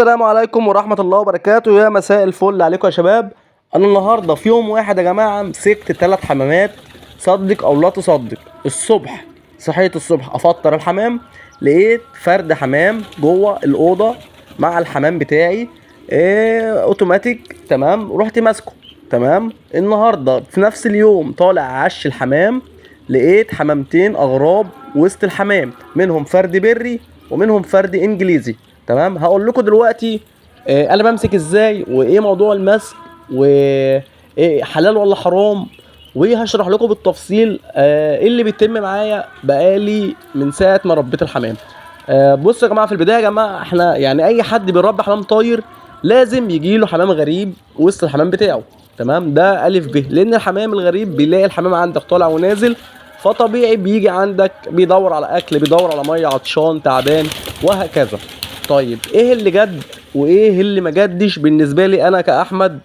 السلام عليكم ورحمة الله وبركاته. يا مساء الفل عليكم يا شباب. انا النهارده في يوم واحد يا جماعة مسكت 3 حمامات، صدق او لا تصدق. الصبح صحيت الصبح افطر الحمام، لقيت فرد حمام جوه الأوضة مع الحمام بتاعي اوتوماتيك. تمام، رحت ماسكه. تمام، النهارده في نفس اليوم طالع عش الحمام، لقيت حمامتين اغراب وسط الحمام، منهم فرد بري ومنهم فرد انجليزي. تمام، هقول لكم دلوقتي انا بمسك ازاي، وايه موضوع المسك، وايه حلال ولا حرام، وهشرح لكم بالتفصيل ايه اللي بيتم معايا بقالي من ساعه ما ربيت الحمام. بصوا يا جماعه، في البدايه يا جماعه احنا يعني اي حد بيربي حمام طاير لازم يجي له حمام غريب وسط الحمام بتاعه. تمام، ده الف ب، لان الحمام الغريب بيلاقي الحمام عندك طالع ونازل، فطبيعي بيجي عندك بيدور على اكل، بيدور على ميه، عطشان، تعبان، وهكذا. طيب ايه اللي جد وايه اللي ما جدش بالنسبه لي انا كاحمد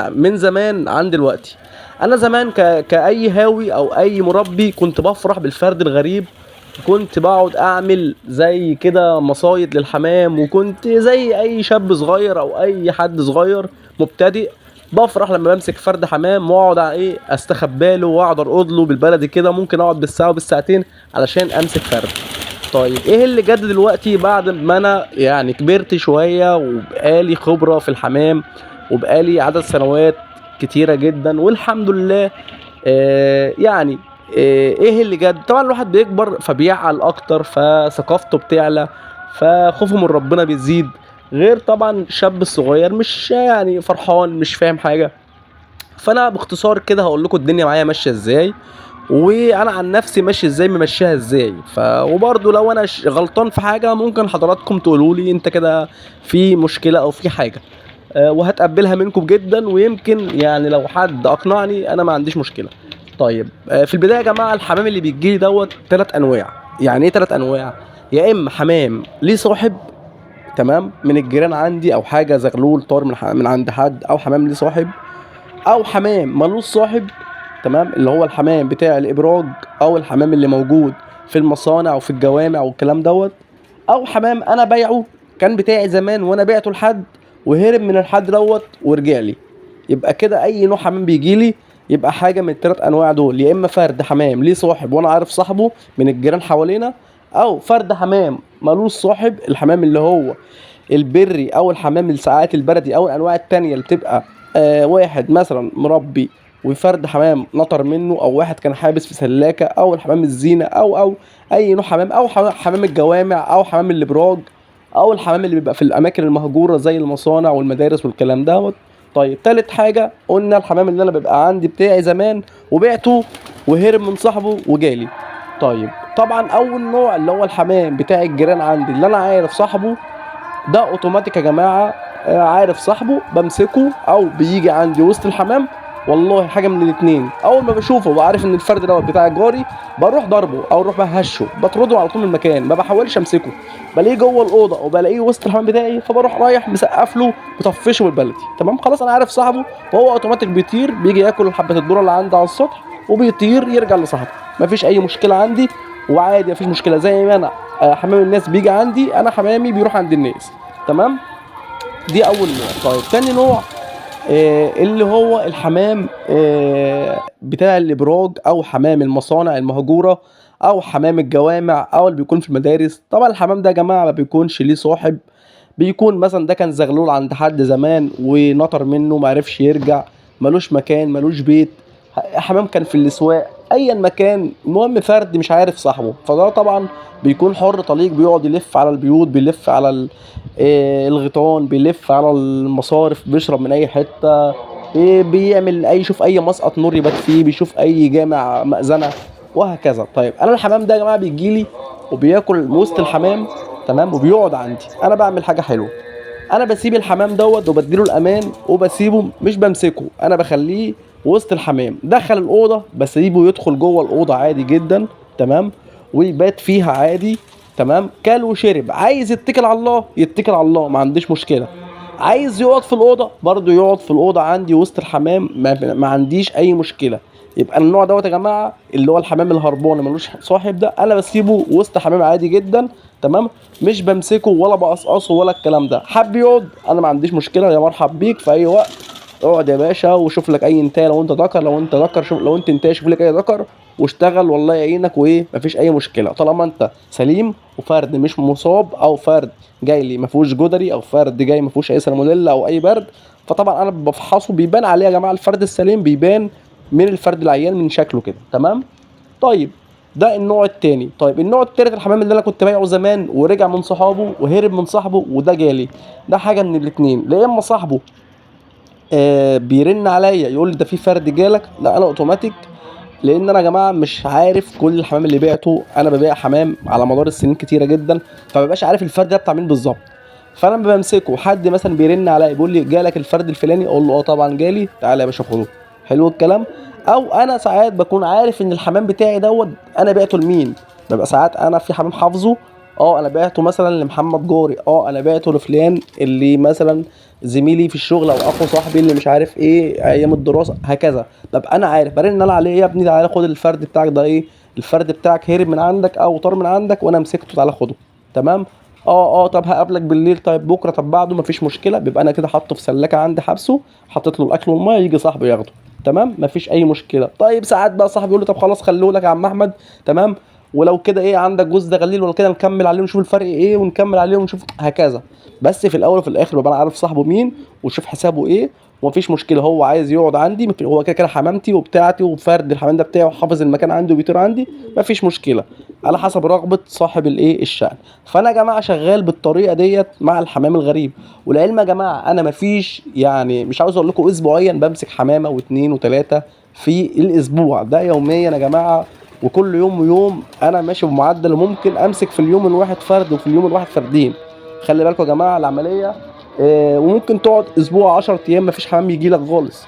من زمان عن دلوقتي؟ انا زمان كاي هاوي او اي مربي كنت بفرح بالفرد الغريب، كنت بقعد اعمل زي كده مصايد للحمام، وكنت زي اي شاب صغير او اي حد صغير مبتدئ بفرح لما بمسك فرد حمام واقعد استخباله واقعد ارقد له بالبلدي كده، ممكن اقعد بالساعه وبالساعتين علشان امسك فرد. طيب ايه اللي جد دلوقتي بعد ما انا يعني كبرت شويه وبقالي خبره في الحمام وبقالي عدد سنوات كتيره جدا والحمد لله؟ يعني ايه اللي جد؟ طبعا الواحد بيكبر فبيعقل اكتر، فثقافته بتعلى، فخوفه من ربنا بيزيد، غير طبعا الشاب الصغير مش يعني فرحان مش فاهم حاجه. فانا باختصار كده هقول لكم الدنيا معايا ماشيه ازاي، وانا عن نفسي ماشي ازاي، ممشيها ازاي. وبرضه لو انا غلطان في حاجه ممكن حضراتكم تقولوا لي انت كده في مشكله او في حاجه، وهتقبلها منكم جدا، ويمكن يعني لو حد اقنعني انا ما عنديش مشكله. طيب في البدايه يا جماعه الحمام اللي بيجي لي دوت 3 انواع. يعني ايه 3 انواع؟ يا اما حمام ليه صاحب، تمام، من الجيران عندي، او حاجه زغلول طار من عند حد، او حمام ليه صاحب، او حمام ملوش صاحب. تمام، اللي هو الحمام بتاع الابراج، او الحمام اللي موجود في المصانع وفي الجوامع والكلام دوت، او حمام انا بايعه كان بتاعي زمان وانا بعته لحد وهرب من الحد دوت ورجع لي. يبقى كده اي نوع حمام بيجي لي يبقى حاجه من ال3 انواع دول، يا اما فرد حمام ليه صاحب وانا عارف صاحبه من الجيران حوالينا، او فرد حمام ملوش صاحب، الحمام اللي هو البري او الحمام الساعات البلدي او الانواع التانية اللي بتبقى واحد مثلا مربي وفرد حمام نطر منه، او واحد كان حابس في سلاكه، او الحمام الزينه، او اي نوع حمام، او حمام الجوامع، او حمام الابراج، او الحمام اللي بيبقى في الاماكن المهجوره زي المصانع والمدارس والكلام دوت. طيب تالت حاجه قلنا الحمام اللي انا بيبقى عندي بتاعي زمان وبعته وهرب من صاحبه وجالي. طيب طبعا اول نوع اللي هو الحمام بتاع الجيران عندي اللي انا عارف صاحبه، ده اوتوماتيك يا جماعه. عارف صاحبه بمسكه او بيجي عندي وسط الحمام، والله حاجه من الاثنين، اول ما بشوفه وعارف ان الفرد دوت بتاع جاري بروح ضربه او اروح بهشه بطرده على طول من المكان، ما بحاولش امسكه، بلاقيه جوه الاوضه وبلاقيه وسط الحمام بتاعي فبروح رايح مسقف له مطفشه بالبلدي. تمام، خلاص انا عارف صاحبه، وهو اوتوماتيك بيطير بيجي ياكل حبه الذره اللي عندي على السطح وبيطير يرجع لصاحبه، مفيش اي مشكله عندي، وعادي مفيش مشكله. زي ما انا حمام الناس بيجي عندي انا حمامي بيروح عند الناس. تمام، دي اول نوع. طيب تاني نوع اللي هو الحمام بتاع الابراج، او حمام المصانع المهجوره، او حمام الجوامع، او اللي بيكون في المدارس. طبعا الحمام ده يا جماعه ما بيكونش ليه صاحب، بيكون مثلا ده كان زغلول عند حد زمان ونطر منه معرفش يرجع، ملوش مكان ملوش بيت، حمام كان في الاسواق، ايا مكان، المهم فرد مش عارف صاحبه، فده طبعا بيكون حر طليق، بيقعد يلف على البيوت، بيلف على الغيطان، بيلف على المصارف، بيشرب من اي حته، بيعمل اي، يشوف اي مسقط نور يبات فيه، بيشوف اي جامع مأذنه، وهكذا. طيب انا الحمام ده يا جماعه بيجي لي وبياكل وسط الحمام، تمام، وبيقعد عندي، انا بعمل حاجه حلوه، انا بسيب الحمام دوت وبديله الامان وبسيبه مش بمسكه، انا بخليه وسط الحمام، دخل الاوضه بسيبه يدخل جوه الاوضه عادي جدا، تمام، ويبات فيها عادي. تمام، كل وشرب، عايز يتكل على الله يتكل على الله، ما عنديش مشكله، عايز يقعد في الاوضه برضه يقعد في الاوضه عندي وسط الحمام، ما عنديش اي مشكله. يبقى النوع دوت يا جماعه اللي هو الحمام الهربان ملوش صاحب ده، انا بسيبه وسط حمام عادي جدا، تمام، مش بمسكه ولا بقصقصه ولا الكلام ده. حب يقعد انا ما عنديش مشكله، يا مرحب بيك في اي وقت، اقعد يا باشا وشوف لك اي انتايه، لو انت ذكر، لو انت ذكر شوف، لو انت انتايه شوف لك اي ذكر واشتغل، والله يعينك، وايه مفيش اي مشكله طالما انت سليم وفرد مش مصاب، او فرد جاي لي ما فيهوش جدري، او فرد جاي ما فيهوش اي سالمونيلا او اي برد. فطبعا انا بفحصه بيبان عليه يا جماعه، الفرد السليم بيبان من الفرد العيان من شكله كده، تمام. طيب ده النوع التاني. طيب النوع التالت الحمام اللي انا كنت بايعه زمان ورجع من صحابه وهرب من صاحبه وده جالي، ده حاجه من الاتنين، لا اما صاحبه بيرن عليا يقول لي ده في فرد جالك، لا انا اوتوماتيك، لان انا يا جماعه مش عارف كل الحمام اللي بعته، انا ببيع حمام على مدار السنين كتيره جدا، فمبقاش عارف الفرد ده بتاع مين بالظبط. فانا لما بمسكه حد مثلا بيرن عليا بيقول لي جالك الفرد الفلاني، اقول له اه طبعا جالي، تعالى يا باشا خده، حلو الكلام. او انا ساعات بكون عارف ان الحمام بتاعي دوت انا بعته لمين، ببقى ساعات انا في حمام حافظه، اه انا بعته مثلا لمحمد جوري، اه انا بعته لفلان اللي مثلا زميلي في الشغل، او اخو صاحبي اللي مش عارف ايه ايام الدراسه، هكذا. ببقى انا عارف، برن انا عليه، يا ابني تعالى خد الفرد بتاعك ده، ايه الفرد بتاعك هرب من عندك او طار من عندك وانا مسكته، تعالى خده، تمام. طب هقابلك بالليل، طيب بكره، طب بعده، مفيش مشكله، بيبقى انا كده حاطه في سلاكه عندي حابسه، حاطط له الاكل والميه، يجي صاحبه ياخده، تمام، مفيش اي مشكله. طيب ساعات بقى صاحبي يقول له طب خلاص خليه لك يا عم احمد، تمام، ولو كده ايه عندك جوز ده غليل ولا كده، نكمل عليه ونشوف الفرق ايه، ونكمل عليه ونشوف هكذا. بس في الاول وفي الاخر ببقى انا عارف صاحبه مين وشوف حسابه ايه، ومفيش مشكله، هو عايز يقعد عندي، هو كده كده حمامتي وبتاعتي وفرد الحمام ده بتاعي وحافظ المكان عندي وبيطير عندي، مفيش مشكله، على حسب رغبه صاحب الايه الشأن. فانا يا جماعه شغال بالطريقه ديت مع الحمام الغريب. والعلم يا جماعه انا مفيش يعني مش عاوز اقول لكم اسبوعيا بمسك حمامه واثنين وثلاثه في الاسبوع ده، يوميا يا جماعه، وكل يوم ويوم انا ماشي بمعدل ممكن امسك في اليوم الواحد فرد وفي اليوم الواحد فردين. خلي بالكم يا جماعه العمليه وممكن تقعد اسبوع 10 ايام مفيش حمام يجي لك خالص،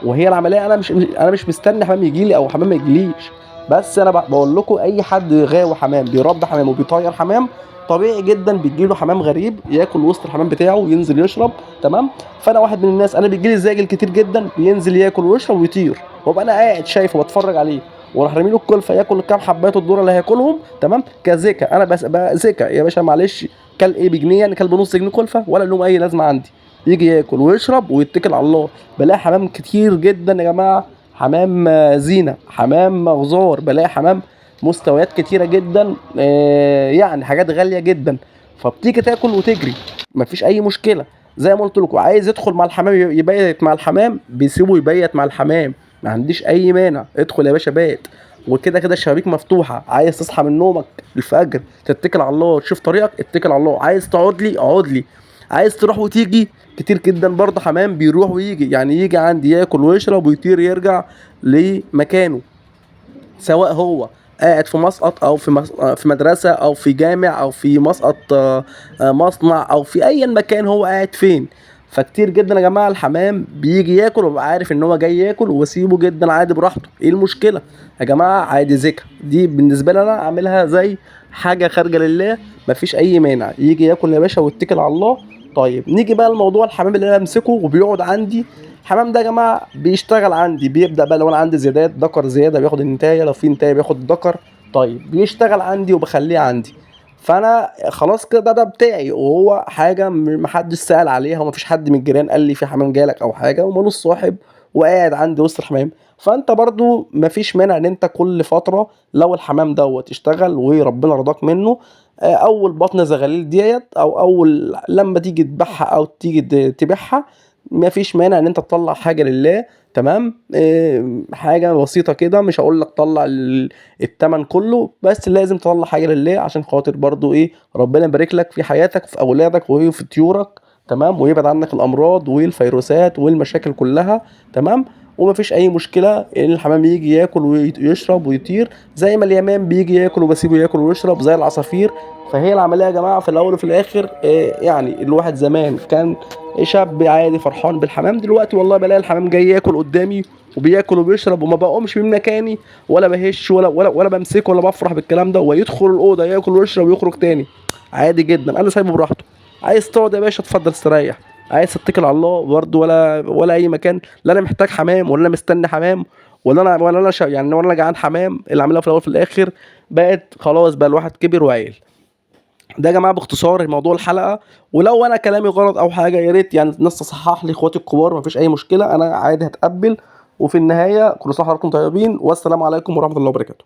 وهي العمليه انا مش مستني حمام يجي لي او حمام ما يجيليش، بس انا بقول لكم اي حد غاوي حمام بيربي حمام وبيطير حمام طبيعي جدا بيجي له حمام غريب ياكل وسط الحمام بتاعه وينزل يشرب، تمام. فانا واحد من الناس، انا بيجي لي زاجل كتير جدا بينزل ياكل ويشرب ويطير، وابقى انا قاعد شايفه واتفرج عليه، وراح رامي له الكلفه ياكل الكام حبات الذره اللي هياكلهم، تمام، كزكا، انا بس بقى زكا يا باشا معلش، كل ايه بجنيه يعني، كل بنص جنيه كلفه ولا لهم اي لازمه عندي، يجي ياكل ويشرب ويتكل على الله. بلاقي حمام كتير جدا يا جماعه، حمام زينه، حمام غزار، بلاقي حمام مستويات كتيره جدا، يعني حاجات غاليه جدا، فبتيجي تاكل وتجري مفيش اي مشكله. زي ما قلت لكم، عايز يدخل مع الحمام يبيت مع الحمام بيسيبه يبيت مع الحمام، ما عنديش اي مانع، ادخل يا باشا بات، وكده كده الشبابيك مفتوحه، عايز تصحى من نومك الفجر تتكل على الله تشوف طريقك اتكل على الله، عايز تقعد لي اقعد لي، عايز تروح وتيجي كتير جدا برضه حمام بيروح ويجي، يعني يجي عندي ياكل ويشرب ويطير يرجع لمكانه، سواء هو قاعد في مسقط او في مدرسه او في جامع او في مسقط مصنع او في اي مكان هو قاعد فين. فكتير جدا يا جماعه الحمام بيجي ياكل وببقى عارف ان هو جاي ياكل واسيبه جدا عادي براحته، ايه المشكله يا جماعه؟ عادي، زكا دي بالنسبه لي انا اعملها زي حاجه خارجه لله، مفيش اي مانع، يجي ياكل يا باشا ويتكل على الله. طيب نيجي بقى لموضوع الحمام اللي انا بمسكه وبيقعد عندي. الحمام ده يا جماعه بيشتغل عندي، بيبدا بقى لو انا عندي زيادات ذكر زياده بياخد النتايه، لو في نتايه بياخد الذكر، طيب بيشتغل عندي وبخليه عندي. فانا خلاص كده ده بتاعي، وهو حاجه محدش سأل عليها، ومفيش حد من الجيران قال لي في حمام جالك او حاجه، ومالوش صاحب وقاعد عندي وسط الحمام. فانت برضو مفيش مانع ان انت كل فتره لو الحمام دوت اشتغل وربنا رضاك منه، اول بطن زغاليل ديت او اول لما تيجي تذبحها او تيجي تبيعها، مفيش مانع ان انت تطلع حاجه لله، تمام. حاجه بسيطه كده، مش هقول لك طلع التمن كله، بس لازم تطلع حاجه لله عشان خاطر برضو ايه ربنا يبارك لك في حياتك وفي اولادك وفي طيورك، تمام، ويبعد عنك الامراض والفيروسات والمشاكل كلها، تمام. ومفيش اي مشكله ان الحمام يجي ياكل ويشرب ويطير زي ما اليمام بيجي ياكل وبسيبه ياكل ويشرب زي العصافير. فهي العمليه يا جماعه في الاول وفي الاخر يعني الواحد زمان كان شاب عادي فرحان بالحمام، دلوقتي والله بلاقي الحمام جاي ياكل قدامي وبياكل وبيشرب وما بقومش من مكاني، ولا بهش ولا بمسكه ولا بفرح بالكلام ده، ويدخل الاوضه ياكل ويشرب ويخرج تاني عادي جدا، انا سايبه براحته. عايز تقعد يا باشا اتفضل استريح، عايز تتكل على الله برضه، ولا اي مكان، لا انا محتاج حمام ولا انا مستني حمام يعني وانا جعان حمام اللي عاملها في الاول في الاخر بقت خلاص بقى الواحد كبر وعيل. ده يا جماعه باختصار موضوع الحلقه. ولو انا كلامي غلط او حاجه يا ريت يعني الناس تصحح لي، اخواتي الكبار مفيش اي مشكله، انا عادي هتقبل. وفي النهايه كل سنه وحضراتكم طيبين، والسلام عليكم ورحمه الله وبركاته.